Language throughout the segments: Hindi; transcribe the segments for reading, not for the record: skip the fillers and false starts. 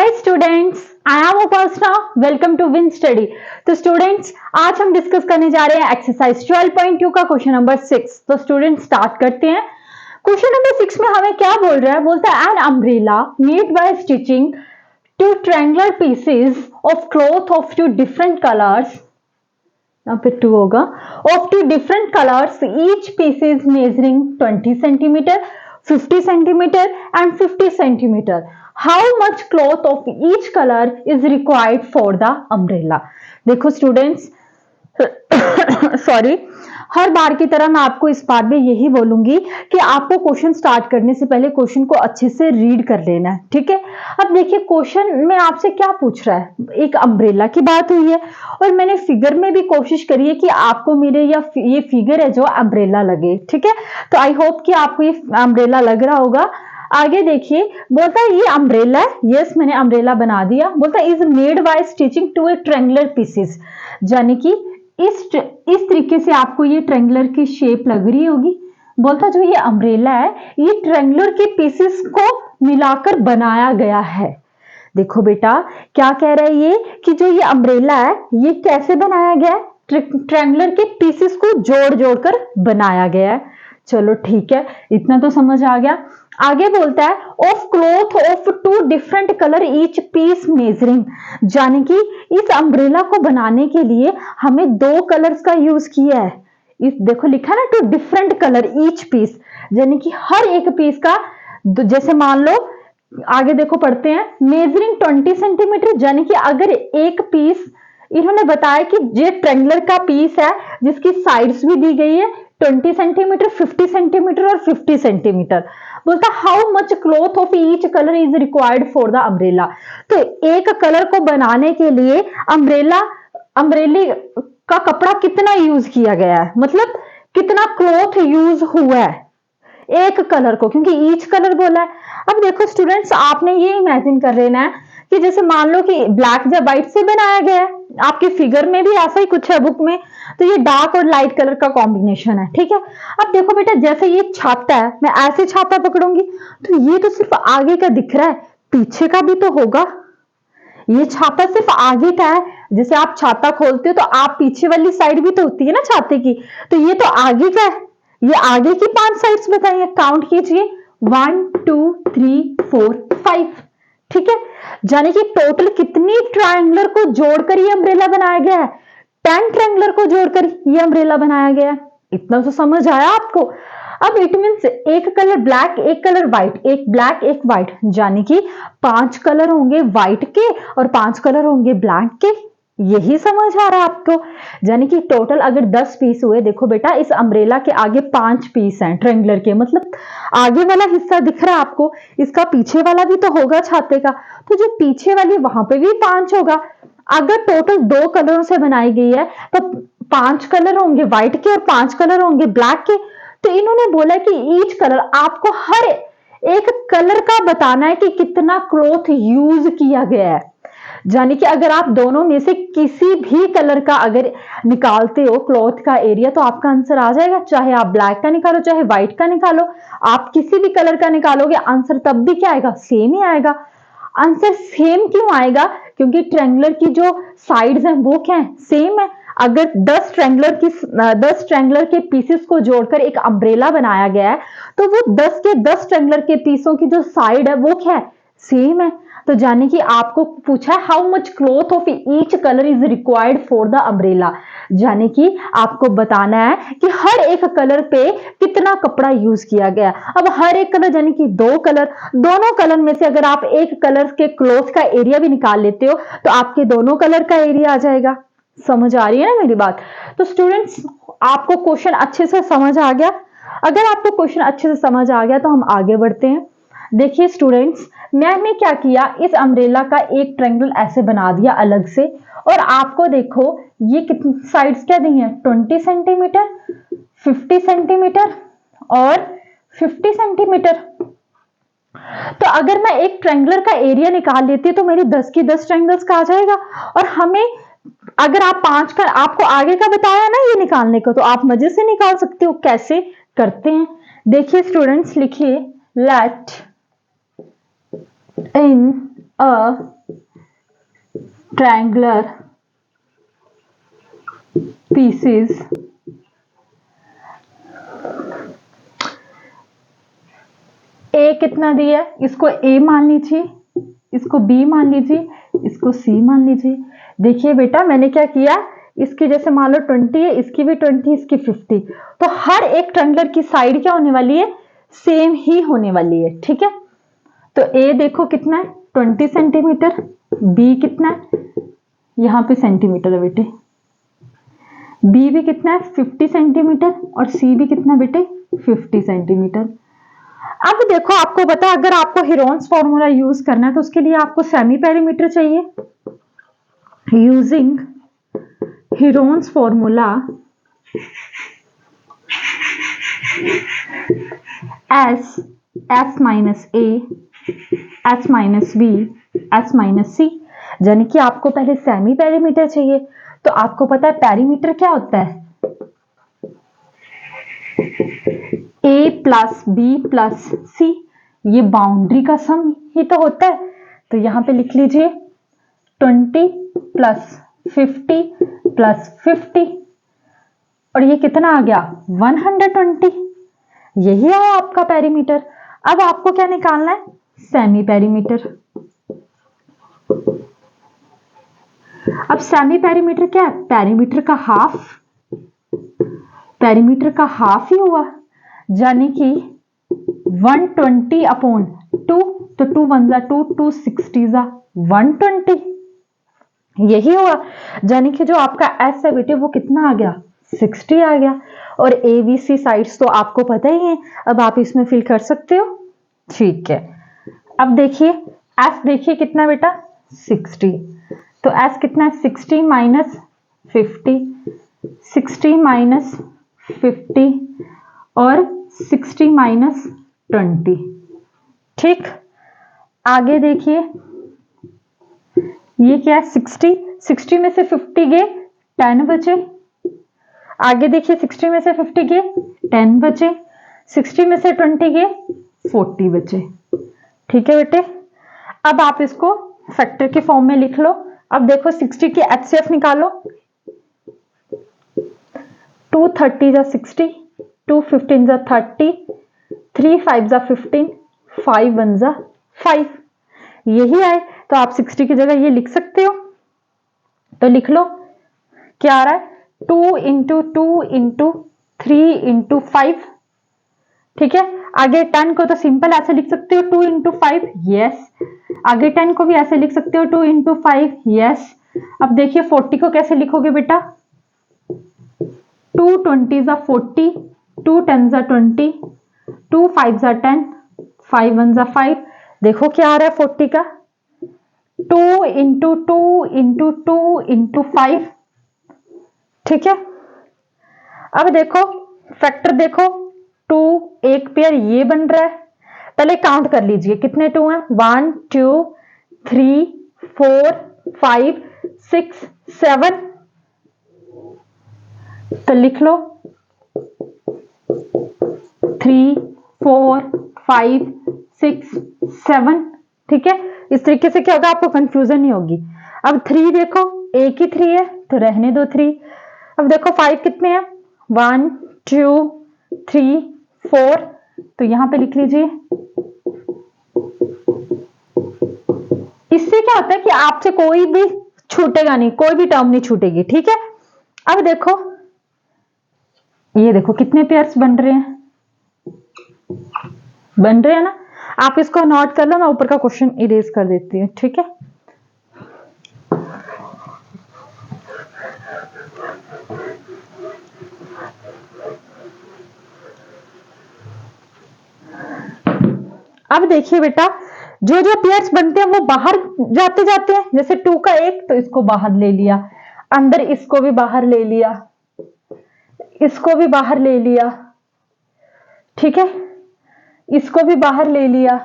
Hi students, I am Upasana. Welcome to win study. तो स्टूडेंट्स, आज हम डिस्कस करने जा रहे हैं एक्सरसाइज 12.2 का क्वेश्चन नंबर 6। तो स्टूडेंट्स स्टार्ट करते हैं। क्वेश्चन नंबर 6 में हमें क्या बोल रहा है? बोलता है an umbrella made by stitching two triangular pieces of cloth of two different colours, यहाँ पे 2 होगा, of two different colours, each piece is measuring 20 centimetre, 50 centimetre and 50 centimetre. How much cloth of each color is required for the umbrella? देखो स्टूडेंट्स, सॉरी, हर बार की तरह मैं आपको इस बार भी यही बोलूंगी कि आपको क्वेश्चन स्टार्ट करने से पहले क्वेश्चन को अच्छे से रीड कर लेना है, ठीक है। अब देखिए क्वेश्चन में आपसे क्या पूछ रहा है, एक अम्ब्रेला की बात हुई है और मैंने फिगर में भी कोशिश करी है कि आपको मेरे ये फिगर है जो अम्ब्रेला लगे, ठीक है। तो आई होप कि आपको ये अम्ब्रेला लग रहा होगा। आगे देखिए, बोलता है ये अम्ब्रेला है, यस मैंने अम्ब्रेला बना दिया। बोलता है is made by stitching two a triangular pieces, यानी कि इस तरीके से आपको ये ट्रायंगुलर की शेप लग रही होगी। बोलता जो ये अम्ब्रेला है ये ट्रायंगुलर के पीसेस को मिलाकर बनाया गया है। देखो बेटा क्या कह रहा है ये कि जो ये अम्ब्रेला है ये कैसे बनाया गया है? ट्रायंगुलर के पीसेस को जोड़ जोड़कर बनाया गया है। चलो ठीक है, इतना तो समझ आ गया। आगे बोलता है of cloth of 2 different colour each piece measuring, यानी कि इस अम्ब्रेला को बनाने के लिए हमें 2 कलर्स का यूज किया है। इस देखो लिखा ना 2 डिफरेंट कलर ईच पीस, यानी कि हर एक पीस का, जैसे मान लो आगे देखो पढ़ते हैं, मेजरिंग 20 सेंटीमीटर, यानी कि अगर एक पीस, इन्होंने बताया कि ये ट्रायंगुलर का पीस है जिसकी साइड्स भी दी गई है 20 सेंटीमीटर, 50 सेंटीमीटर और 50 सेंटीमीटर। बोलता how much cloth of each colour is required for the umbrella. तो एक कलर को बनाने के लिए अम्ब्रेले का कपड़ा कितना यूज किया गया है, मतलब कितना क्लॉथ यूज हुआ है एक कलर को, क्योंकि ईच कलर बोला है। अब देखो स्टूडेंट्स, आपने ये इमेजिन कर लेना है कि जैसे मान लो कि ब्लैक या व्हाइट से बनाया गया है, आपके फिगर में भी ऐसा ही कुछ है बुक में, तो ये डार्क और लाइट कलर का कॉम्बिनेशन है, ठीक है। अब देखो बेटा, जैसे ये छाता है, मैं ऐसे छाता पकड़ूंगी तो ये तो सिर्फ आगे का दिख रहा है, पीछे का भी तो होगा। ये छाता सिर्फ आगे का है, जैसे आप छाता खोलते हो तो आप पीछे वाली साइड भी तो होती है ना छाते की, तो ये तो आगे का है। ये आगे की 5 साइड्स बताइए, काउंट कीजिए, 1 2 3 4 5, ठीक है। यानी कि टोटल कितनी ट्रायंगुलर को जोड़कर ये अम्ब्रेला बनाया गया है? 10 ट्रायंगुलर को जोड़कर ये अम्ब्रेला बनाया गया है। इतना तो समझ आया आपको। अब इट मीन्स एक कलर ब्लैक, एक कलर व्हाइट, एक ब्लैक एक व्हाइट, यानी कि 5 कलर होंगे व्हाइट के और 5 कलर होंगे ब्लैक के। यही समझ आ रहा है आपको? यानी कि टोटल अगर 10 पीस हुए, देखो बेटा इस अम्ब्रेला के आगे 5 पीस हैं ट्रायंगुलर के, मतलब आगे वाला हिस्सा दिख रहा है आपको, इसका पीछे वाला भी तो होगा छाते का, तो जो पीछे वाली वहां पे भी 5 होगा। अगर टोटल 2 कलरों से बनाई गई है तो 5 कलर होंगे व्हाइट के और 5 कलर होंगे ब्लैक के। तो इन्होंने बोला कि ईच कलर, आपको हर एक कलर का बताना है कि कितना क्लॉथ यूज किया गया है। यानी कि अगर आप दोनों में से किसी भी कलर का अगर निकालते हो क्लॉथ का एरिया, तो आपका आंसर आ जाएगा। चाहे आप ब्लैक का निकालो चाहे व्हाइट का निकालो, आप किसी भी कलर का निकालोगे आंसर तब भी क्या आएगा? सेम ही आएगा। आंसर सेम क्यों आएगा? क्योंकि ट्रायंगुलर की जो साइड्स हैं वो क्या है? सेम है। अगर 10 ट्रायंगुलर के पीसेस को जोड़कर एक अम्ब्रेला बनाया गया है, तो वो 10 के 10 ट्रायंगुलर के पीसों की जो साइड है वो क्या है? सेम है। तो जाने कि आपको पूछा है how much cloth of each colour is required for the umbrella, जाने कि आपको बताना है कि हर एक कलर पे कितना कपड़ा यूज किया गया। अब हर एक कलर यानी कि 2 कलर, दोनों कलर में से अगर आप एक कलर के क्लॉथ का एरिया भी निकाल लेते हो तो आपके दोनों कलर का एरिया आ जाएगा। समझ आ रही है ना मेरी बात? तो स्टूडेंट्स, आपको क्वेश्चन अच्छे से समझ आ गया? अगर आपको क्वेश्चन अच्छे से समझ आ गया तो हम आगे बढ़ते हैं। देखिए स्टूडेंट्स, मैंने क्या किया, इस अम्ब्रेला का एक ट्रायंगल ऐसे बना दिया अलग से, और आपको देखो ये कितनी साइड्स क्या दी हैं? 20 सेंटीमीटर, 50 सेंटीमीटर और 50 सेंटीमीटर। तो अगर मैं एक ट्रायंगुलर का एरिया निकाल लेती हूँ तो मेरी 10 की 10 ट्रायंगल्स का आ जाएगा। और हमें अगर आप 5 का, आपको आगे का बताया ना ये निकालने को, तो आप मजे से निकाल सकते हो। कैसे करते हैं देखिए स्टूडेंट्स, लिखिए let in a triangular pieces A कितना दिया है, इसको ए मान लीजिए, इसको बी मान लीजिए, इसको सी मान लीजिए। देखिए बेटा मैंने क्या किया, इसकी जैसे मान लो 20 है, इसकी भी 20, इसकी 50, तो हर एक ट्रायंगुलर की साइड क्या होने वाली है, सेम ही होने वाली है। ठीक है, तो ए देखो कितना है 20 सेंटीमीटर, बी कितना है, यहां पे सेंटीमीटर है बेटे, बी भी कितना है 50 सेंटीमीटर, और सी भी कितना बेटे 50 सेंटीमीटर। अब देखो आपको पता है अगर आपको हीरोन्स फॉर्मूला यूज करना है तो उसके लिए आपको सेमी पेरीमीटर चाहिए। Using Heron's formula S minus A, S minus B, S minus C, यानी कि आपको पहले सेमी पेरीमीटर चाहिए। तो आपको पता है पेरीमीटर क्या होता है, ए प्लस बी प्लस सी, ये बाउंड्री का सम ही तो होता है। तो यहां पे लिख लीजिए 20 प्लस 50 प्लस 50, और ये कितना आ गया 120, यही है आपका पेरीमीटर। अब आपको क्या निकालना है, सेमी पेरीमीटर। अब सेमी पेरीमीटर क्या है, पेरीमीटर का हाफ, पेरीमीटर का हाफ ही हुआ, यानी कि 120 अपॉन 2, तो 2 1 जा 2, 2 60 जा 120, यही हुआ। यानी कि जो आपका एस है बेटे वो कितना आ गया 60 आ गया। और ए बी सी साइड्स तो आपको पता ही है, अब आप इसमें फिल कर सकते हो। ठीक है, अब देखिए एस देखिए कितना बेटा 60, तो एस कितना है 60 माइनस 50, 60 माइनस 50 और 60 माइनस 20। ठीक, आगे देखिए ये क्या है 60, 60 में से 50 गए 10 बचे। आगे देखिए 60 में से 50 गए 10 बचे, 60 में से 20 गए 40 बचे। ठीक है बेटे, अब आप इसको फैक्टर के फॉर्म में लिख लो। अब देखो 60 की एचसीएफ निकालो, 2 30 जा 60, 2 15 जा 30, 3 5 जा 15, 5 1 जा 5, यही आए। तो आप 60 की जगह ये लिख सकते हो, तो लिख लो क्या आ रहा है 2 इंटू 2 इंटू 3 इंटू 5। ठीक है, आगे 10 को तो सिंपल ऐसे लिख सकते हो 2 इंटू 5, यस। आगे 10 को भी ऐसे लिख सकते हो 2 इंटू 5, यस। अब देखिए 40 को कैसे लिखोगे बेटा, 2 20 जा 40, 2 10 जा 20, 2 5 जा 10, 5 1 जा 5। देखो क्या आ रहा है 40 का 2 इंटू 2 इंटू 2 इंटू 5। ठीक है, अब देखो फैक्टर देखो 2 एक पेयर ये बन रहा है, पहले काउंट कर लीजिए कितने 2 हैं, 1 2 3 4 5 6 7, तो लिख लो 3 4 5 6 7। ठीक है, इस तरीके से क्या होगा आपको कंफ्यूजन नहीं होगी। अब 3 देखो एक ही 3 है तो रहने दो 3। अब देखो 5 कितने हैं 1 2 3 4, तो यहां पे लिख लीजिए। इससे क्या होता है कि आपसे कोई भी छूटेगा नहीं, कोई भी टर्म नहीं छूटेगी। ठीक है, अब देखो ये देखो कितने पेयर्स बन रहे हैं, बन रहे हैं ना। आप इसको नोट कर लो, मैं ऊपर का क्वेश्चन इरेज कर देती हूँ। ठीक है, अब देखिए बेटा जो जो पेयर्स बनते हैं वो बाहर जाते जाते हैं, जैसे 2 का 1 तो इसको बाहर ले लिया, अंदर इसको भी बाहर ले लिया, इसको भी बाहर ले लिया। ठीक है, इसको भी बाहर ले लिया,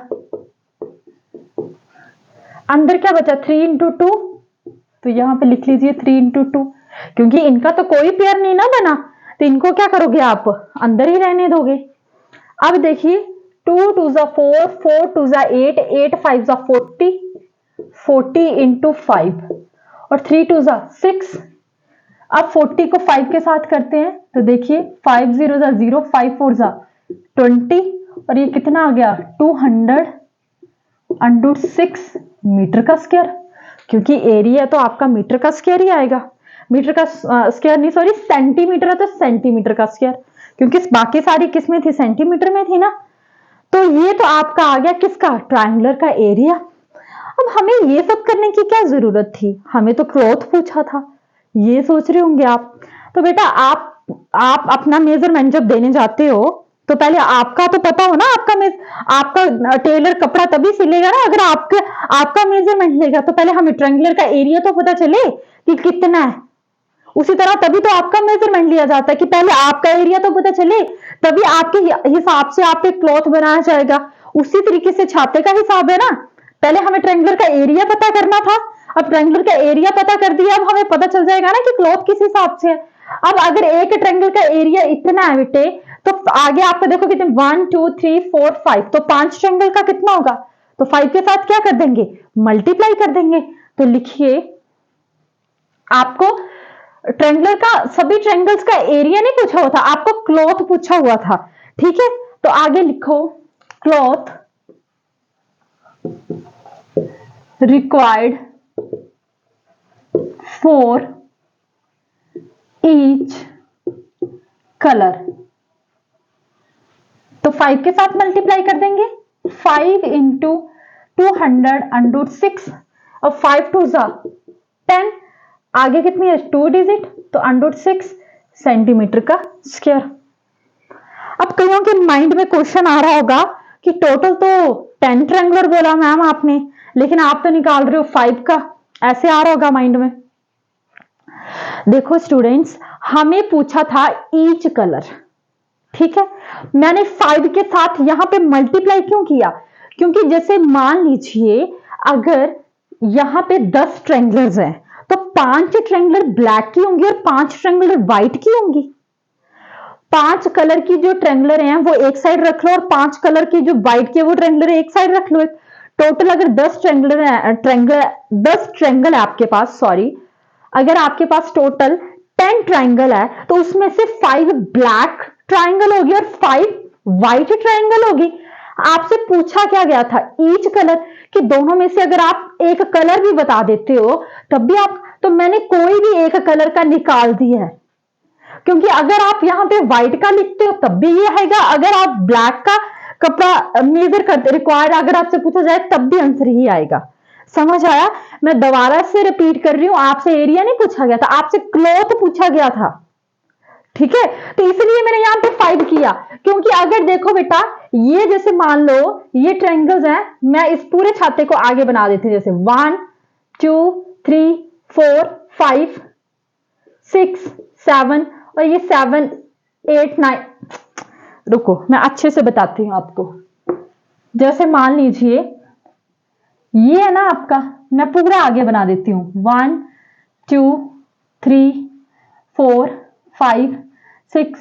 अंदर क्या बचा 3 इंटू 2, तो यहां पे लिख लीजिए 3 इंटू 2, क्योंकि इनका तो कोई पेयर नहीं ना बना, तो इनको क्या करोगे आप अंदर ही रहने दोगे। अब देखिए 2 2 जा 4, 4 2 जा 8, 8 5 जा 40, 40 इंटू 5 और 3 2 जा 6। अब 40 को 5 के साथ करते हैं तो देखिए 5 0 जा 0, 5 4 जा 20 और ये कितना आ गया 200/6 मीटर का स्क्वायर, क्योंकि एरिया तो आपका मीटर का स्क्वायर ही आएगा। मीटर का स्क्वायर नहीं, सॉरी सेंटीमीटर है तो सेंटीमीटर का स्क्वायर, क्योंकि बाकी सारी किस में थी, सेंटीमीटर में थी ना। तो ये तो आपका आ गया किसका, ट्रायंगुलर का एरिया। अब हमें ये सब करने की क्या जरूरत थी, हमें तो क्लॉथ पूछा था, ये सोच रहे होंगे आप। तो बेटा आप अपना मेजरमेंट जब देने जाते हो तो पहले आपका तो पता हो ना, आपका टेलर कपड़ा तभी सिलेगा ना अगर आपका मेजरमेंट लेगा। तो पहले हमें ट्रायंगुलर का एरिया तो पता चले कि कितना है, उसी तरह तभी तो आपका मेजरमेंट लिया जाता है कि पहले आपका एरिया तो पता चले, तभी आपके हिसाब से आपके क्लॉथ बनाया जाएगा। उसी तरीके से छाते का हिसाब है ना, पहले हमें ट्रायंगुलर का एरिया पता करना था, अब ट्रायंगुलर का एरिया पता कर दिया, अब हमें पता चल जाएगा ना कि क्लॉथ किस हिसाब से है। अब अगर एक ट्रायंगल का एरिया इतना है बेटे, तो आगे आपको देखो कितने 1 2 3 4 5, तो 5 ट्रायंगल का कितना होगा, तो 5 के साथ क्या कर देंगे, मल्टीप्लाई कर देंगे। तो लिखिए आपको ट्रायंगल का, सभी ट्रायंगल्स का एरिया नहीं पूछा हुआ था, आपको क्लॉथ पूछा हुआ था, ठीक है। तो आगे लिखो cloth required for each colour, तो 5 के साथ मल्टीप्लाई कर देंगे, 5 इंटू 200/6 और 5 2 जा 10, आगे कितनी है 2 डिजिट, तो √6 सेंटीमीटर का स्क्वायर। अब कईयों के माइंड में क्वेश्चन आ रहा होगा कि टोटल तो 10 ट्रायंगुलर बोला मैम आपने, लेकिन आप तो निकाल रहे हो 5 का, ऐसे आ रहा होगा माइंड में। देखो स्टूडेंट्स, हमें पूछा था ईच कलर, ठीक है। मैंने 5 के साथ यहां पे मल्टीप्लाई क्यों किया, क्योंकि जैसे मान लीजिए अगर यहां पे 10 ट्रायंगुलर्स हैं तो 5 ट्रायंगुलर ब्लैक की होंगी और 5 ट्रायंगुलर व्हाइट की होंगी। 5 कलर की जो ट्रायंगुलर हैं वो एक साइड रख लो और 5 कलर की जो व्हाइट की वो ट्रायंगुलर एक साइड रख लो। टोटल अगर 10 ट्रायंगुलर है, 10 ट्रायंगल है आपके पास, सॉरी अगर आपके पास टोटल 10 ट्रायंगल है तो उसमें से 5 ब्लैक ट्रायंगल होगी और 5 व्हाइट ट्रायंगल होगी। आपसे पूछा क्या गया था, ईच कलर, कि दोनों में से अगर आप एक कलर भी बता देते हो तब भी आप, तो मैंने कोई भी एक कलर का निकाल दिया है, क्योंकि अगर आप यहां पे व्हाइट का लिखते हो तब भी ये आएगा, अगर आप ब्लैक का कपड़ा मेजर करते रिक्वायर्ड अगर आपसे पूछा जाए तब भी आंसर ही आएगा। समझ आया? मैं दोबारा से रिपीट कर रही हूं, आपसे एरिया नहीं पूछा गया था, आपसे क्लॉथ पूछा गया था, ठीक है। तो इसलिए मैंने यहां पे 5 किया, क्योंकि अगर देखो बेटा ये जैसे मान लो ये ट्रायंगल्स हैं, मैं इस पूरे छाते को आगे बना देती हूं, जैसे 1 2 3 4 5 6 7 और ये 7 8 9, रुको मैं अच्छे से बताती हूं आपको। जैसे मान लीजिए ये है ना आपका, मैं पूरा आगे बना देती हूं, 1 2 3 4 5 6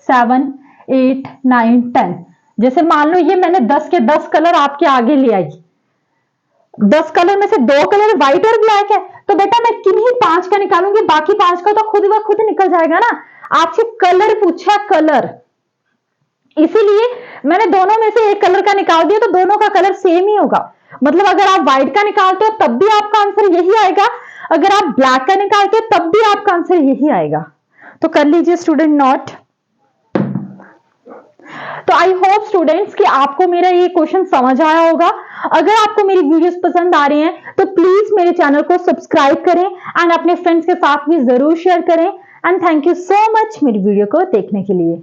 7 8 9 10। जैसे मान लो ये मैंने 10 के 10 कलर आपके आगे ले आई, 10 कलर में से 2 कलर व्हाइट और ब्लैक है, तो बेटा मैं किन्हीं 5 का निकालूंगी, बाकी 5 का तो खुद ब खुद निकल जाएगा ना। आपसे कलर पूछा, कलर, इसीलिए मैंने दोनों में से एक कलर का निकाल दिया, तो दोनों का कलर सेम ही होगा। मतलब अगर आप व्हाइट का निकालते हो तब भी आपका आंसर यही आएगा, अगर आप ब्लैक का निकालते हो तब भी आपका आंसर यही आएगा। तो कर लीजिए स्टूडेंट नोट। तो आई होप स्टूडेंट्स कि आपको मेरा ये क्वेश्चन समझ आया होगा। अगर आपको मेरी वीडियोस पसंद आ रही हैं तो प्लीज मेरे चैनल को सब्सक्राइब करें एंड अपने फ्रेंड्स के साथ भी जरूर शेयर करें। And thank you so much मेरी वीडियो को देखने के लिए।